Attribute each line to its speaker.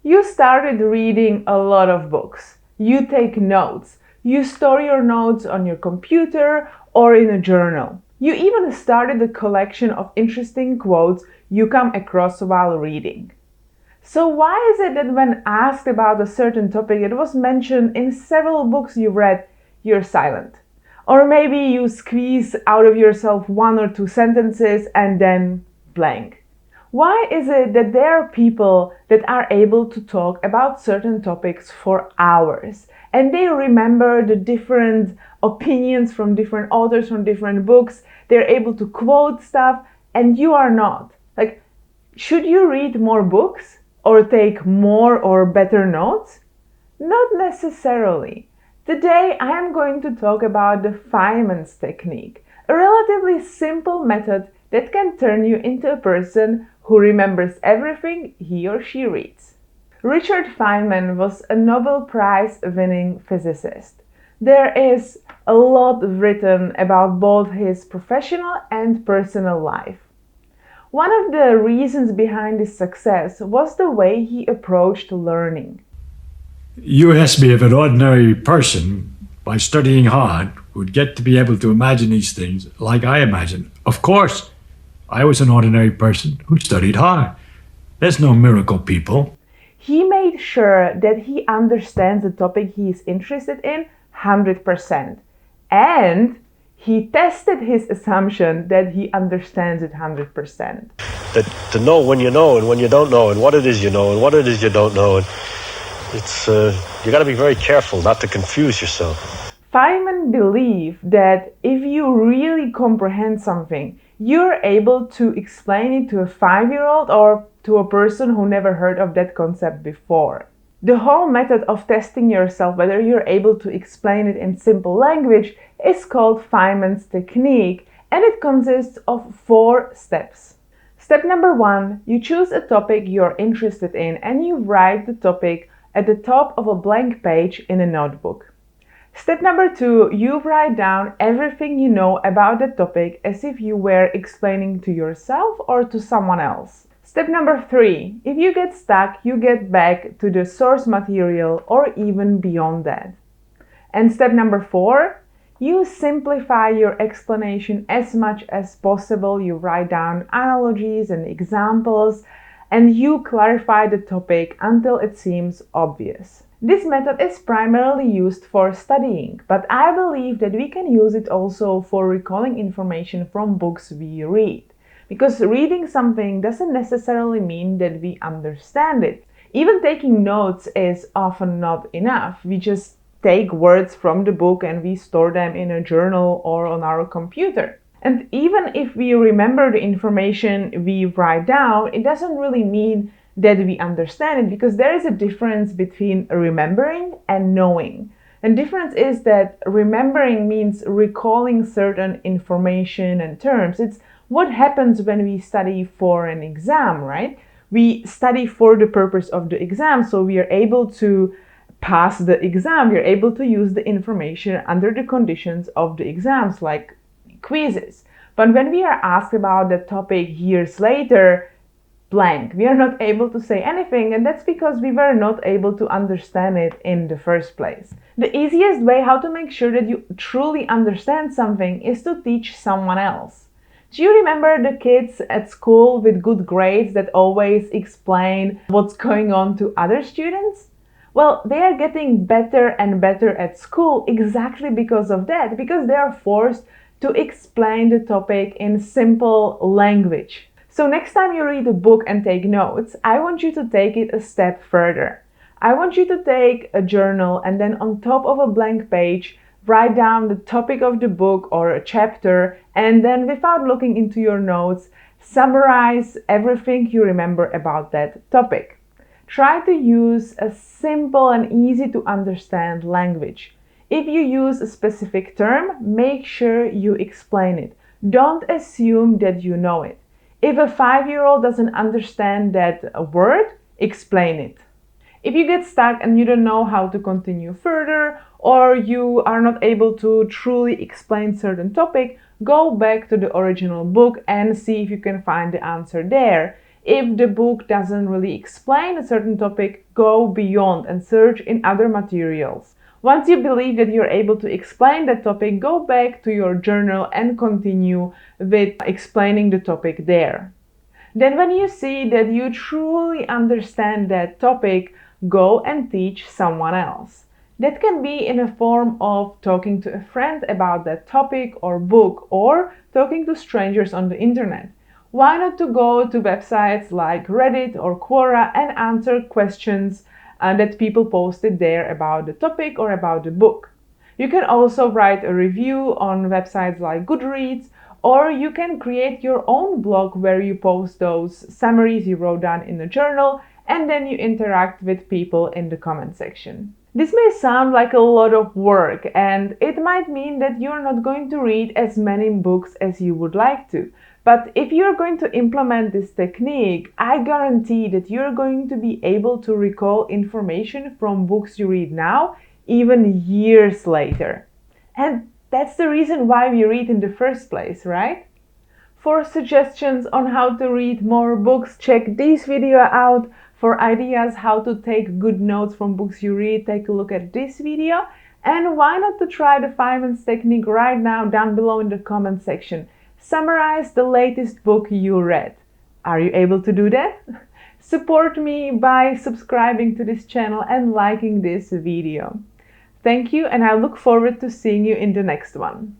Speaker 1: You started reading a lot of books. You take notes. You store your notes on your computer or in a journal. You even started a collection of interesting quotes you come across while reading. So why is it that when asked about a certain topic that was mentioned in several books you read, you're silent? Or maybe you squeeze out of yourself one or two sentences and then blank. Why is it that there are people that are able to talk about certain topics for hours and they remember the different opinions from different authors from different books, they're able to quote stuff, and you are not? Like, should you read more books or take more or better notes? Not necessarily. Today I am going to talk about the Feynman's technique, a relatively simple method that can turn you into a person who remembers everything he or she reads. Richard Feynman was a Nobel Prize-winning physicist. There is a lot written about both his professional and personal life. One of the reasons behind his success was the way he approached learning.
Speaker 2: You asked me if an ordinary person, by studying hard, would get to be able to imagine these things like I imagine. Of course, I was an ordinary person who studied hard. There's no miracle, people.
Speaker 1: He made sure that he understands the topic he is interested in 100%. And he tested his assumption that he understands it 100%.
Speaker 3: That to know when you know and when you don't know, and what it is you know and what it is you don't know, and it's you got to be very careful not to confuse yourself.
Speaker 1: Feynman believed that if you really comprehend something, you're able to explain it to a 5-year-old or to a person who never heard of that concept before. The whole method of testing yourself whether you're able to explain it in simple language is called Feynman's technique, and it consists of 4 steps. Step number 1, you choose a topic you're interested in and you write the topic at the top of a blank page in a notebook. Step number 2, you write down everything you know about the topic as if you were explaining to yourself or to someone else. Step number 3, if you get stuck, you get back to the source material or even beyond that. And step number 4, you simplify your explanation as much as possible. You write down analogies and examples, and you clarify the topic until it seems obvious. This method is primarily used for studying, but I believe that we can use it also for recalling information from books we read. Because reading something doesn't necessarily mean that we understand it. Even taking notes is often not enough. We just take words from the book and we store them in a journal or on our computer. And even if we remember the information we write down, it doesn't really mean that we understand it, because there is a difference between remembering and knowing. And the difference is that remembering means recalling certain information and terms. It's what happens when we study for an exam, right? We study for the purpose of the exam, so we are able to pass the exam. We are able to use the information under the conditions of the exams, like quizzes. But when we are asked about the topic years later, blank. We are not able to say anything, and that's because we were not able to understand it in the first place. The easiest way how to make sure that you truly understand something is to teach someone else. Do you remember the kids at school with good grades that always explain what's going on to other students? Well, they are getting better and better at school exactly because of that, because they are forced to explain the topic in simple language. So next time you read a book and take notes, I want you to take it a step further. I want you to take a journal and then on top of a blank page, write down the topic of the book or a chapter, and then without looking into your notes, summarize everything you remember about that topic. Try to use a simple and easy to understand language. If you use a specific term, make sure you explain it. Don't assume that you know it. If a 5-year-old doesn't understand that word, explain it. If you get stuck and you don't know how to continue further, or you are not able to truly explain certain topic, go back to the original book and see if you can find the answer there. If the book doesn't really explain a certain topic, go beyond and search in other materials. Once you believe that you're able to explain that topic, go back to your journal and continue with explaining the topic there. Then when you see that you truly understand that topic, go and teach someone else. That can be in a form of talking to a friend about that topic or book, or talking to strangers on the internet. Why not to go to websites like Reddit or Quora and answer questions that people posted there about the topic or about the book. You can also write a review on websites like Goodreads, or you can create your own blog where you post those summaries you wrote down in a journal and then you interact with people in the comment section. This may sound like a lot of work, and it might mean that you're not going to read as many books as you would like to. But if you're going to implement this technique, I guarantee that you're going to be able to recall information from books you read now, even years later. And that's the reason why we read in the first place, right? For suggestions on how to read more books, check this video out. For ideas how to take good notes from books you read, take a look at this video. And why not to try the FEYNMAN's technique right now down below in the comment section. Summarize the latest book you read. Are you able to do that? Support me by subscribing to this channel and liking this video. Thank you, and I look forward to seeing you in the next one.